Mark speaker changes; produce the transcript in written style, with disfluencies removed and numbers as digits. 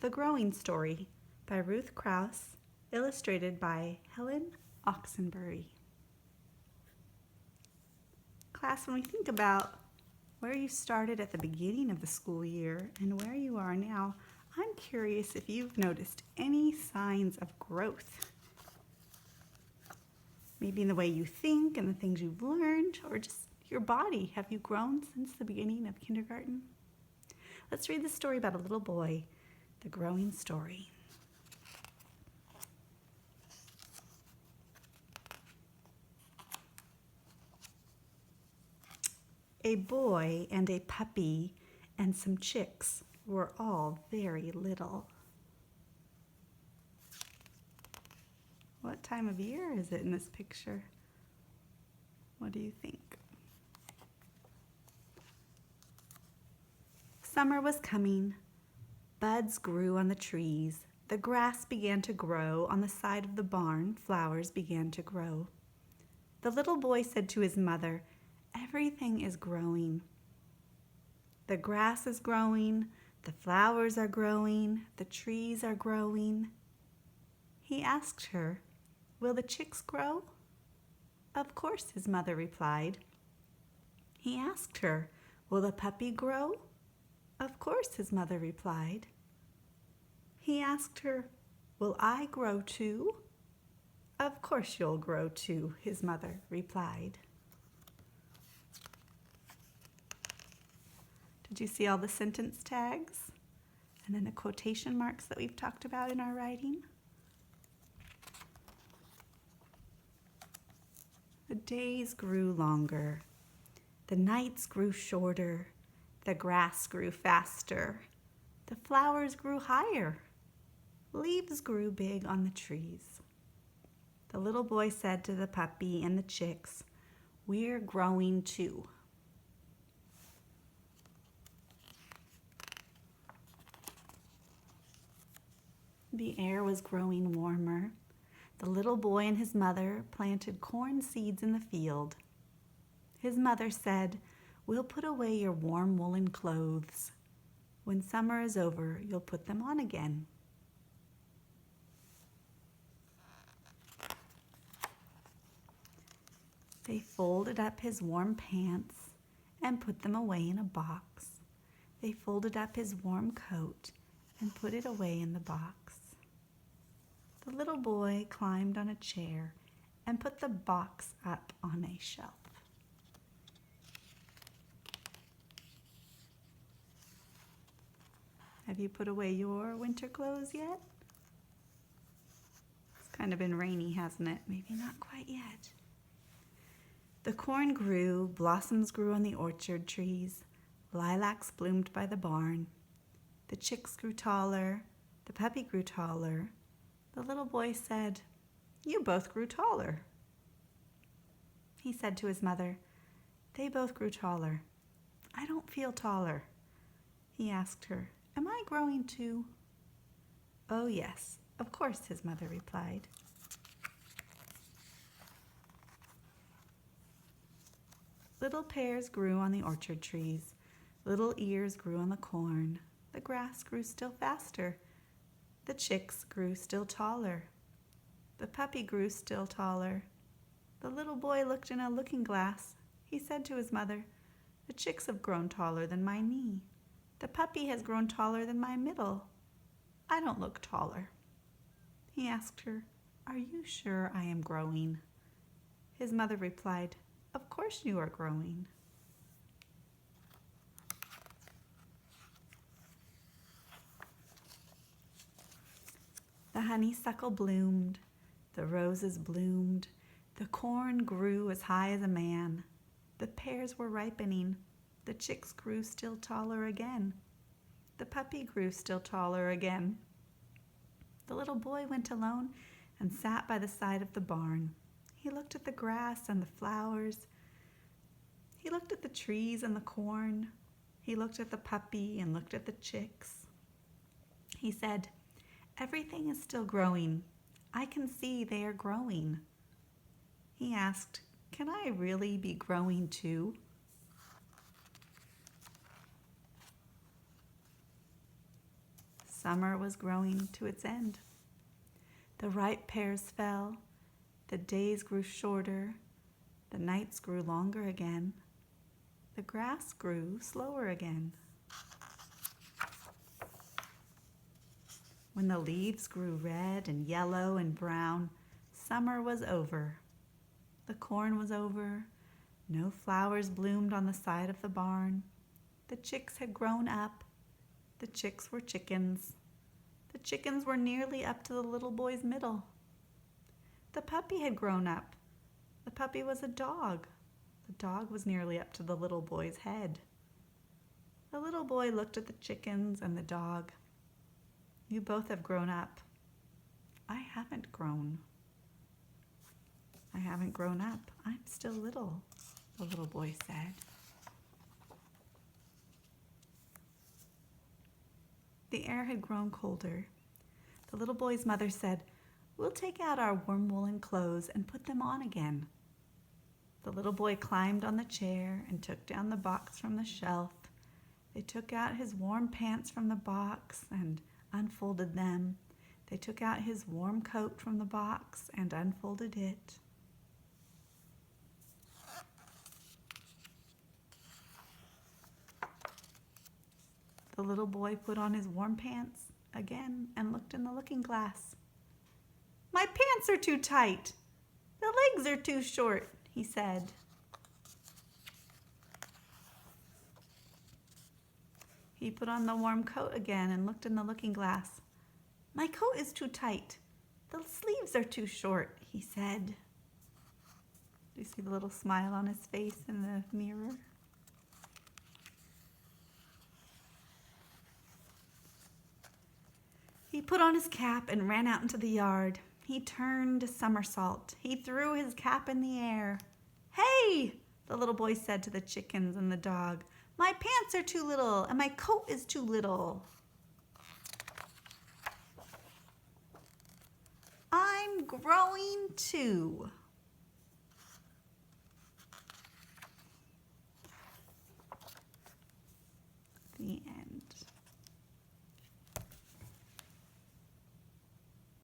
Speaker 1: The Growing Story by Ruth Krauss, illustrated by Helen Oxenbury. Class, when we think about where you started at the beginning of the school year and where you are now, I'm curious if you've noticed any signs of growth. Maybe in the way you think and the things you've learned, or just your body. Have you grown since the beginning of kindergarten? Let's read the story about a little boy, The Growing Story. A boy and a puppy and some chicks were all very little. What time of year is it in this picture? What do you think? Summer was coming. Buds grew on the trees. The grass began to grow. On the side of the barn, flowers began to grow. The little boy said to his mother, "Everything is growing. The grass is growing, the flowers are growing, the trees are growing." He asked her, "Will the chicks grow?" "Of course," his mother replied. He asked her, "Will the puppy grow?" "Of course," his mother replied. He asked her, "Will I grow too?" "Of course you'll grow too," his mother replied. Did you see all the sentence tags? And then the quotation marks that we've talked about in our writing? The days grew longer. The nights grew shorter. The grass grew faster. The flowers grew higher. Leaves grew big on the trees. The little boy said to the puppy and the chicks, "We're growing too." The air was growing warmer. The little boy and his mother planted corn seeds in the field. His mother said, "We'll put away your warm woolen clothes. When summer is over, you'll put them on again." They folded up his warm pants and put them away in a box. They folded up his warm coat and put it away in the box. The little boy climbed on a chair and put the box up on a shelf. Have you put away your winter clothes yet? It's kind of been rainy, hasn't it? Maybe not quite yet. The corn grew, blossoms grew on the orchard trees, lilacs bloomed by the barn. The chicks grew taller, the puppy grew taller. The little boy said, "You both grew taller." He said to his mother, "They both grew taller. I don't feel taller." He asked her, "Am I growing too?" "Oh yes, of course," his mother replied. Little pears grew on the orchard trees. Little ears grew on the corn. The grass grew still faster. The chicks grew still taller. The puppy grew still taller. The little boy looked in a looking glass. He said to his mother, "The chicks have grown taller than my knee. The puppy has grown taller than my middle. I don't look taller." He asked her, "Are you sure I am growing?" His mother replied, "Of course you are growing." The honeysuckle bloomed, the roses bloomed, the corn grew as high as a man. The pears were ripening, the chicks grew still taller again. The puppy grew still taller again. The little boy went alone and sat by the side of the barn. He looked at the grass and the flowers. He looked at the trees and the corn. He looked at the puppy and looked at the chicks. He said, "Everything is still growing. I can see they are growing." He asked, "Can I really be growing too?" Summer was growing to its end. The ripe pears fell, the days grew shorter, the nights grew longer again, the grass grew slower again. When the leaves grew red and yellow and brown, summer was over. The corn was over, no flowers bloomed on the side of the barn. The chicks had grown up. The chicks were chickens. The chickens were nearly up to the little boy's middle. The puppy had grown up. The puppy was a dog. The dog was nearly up to the little boy's head. The little boy looked at the chickens and the dog. You both have grown up. I haven't grown. I haven't grown up. I'm still little, the little boy said. The air had grown colder. The little boy's mother said, "We'll take out our warm woolen clothes and put them on again." The little boy climbed on the chair and took down the box from the shelf. They took out his warm pants from the box and unfolded them. They took out his warm coat from the box and unfolded it. The little boy put on his warm pants again and looked in the looking glass. "My pants are too tight. The legs are too short," he said. He put on the warm coat again and looked in the looking glass. "My coat is too tight. The sleeves are too short," he said. Do you see the little smile on his face in the mirror? He put on his cap and ran out into the yard. He turned a somersault. He threw his cap in the air. "Hey!" the little boy said to the chickens and the dog. "My pants are too little and my coat is too little." "I'm growing too."